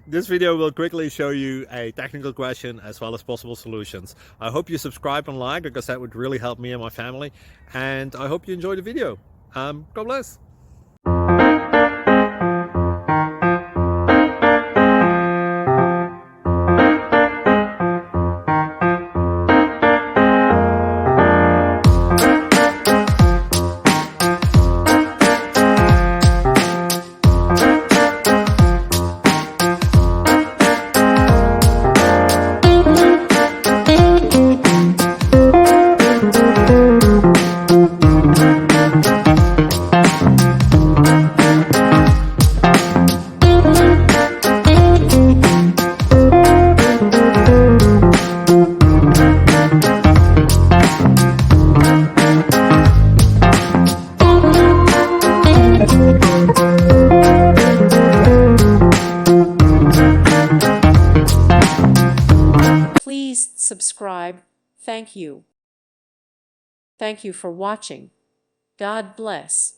This video will quickly show you a technical question as well as possible solutions. I hope you subscribe and like, because that would really help me and my family. And I hope you enjoy the video. God bless. Please subscribe. Thank you. Thank you for watching. God bless.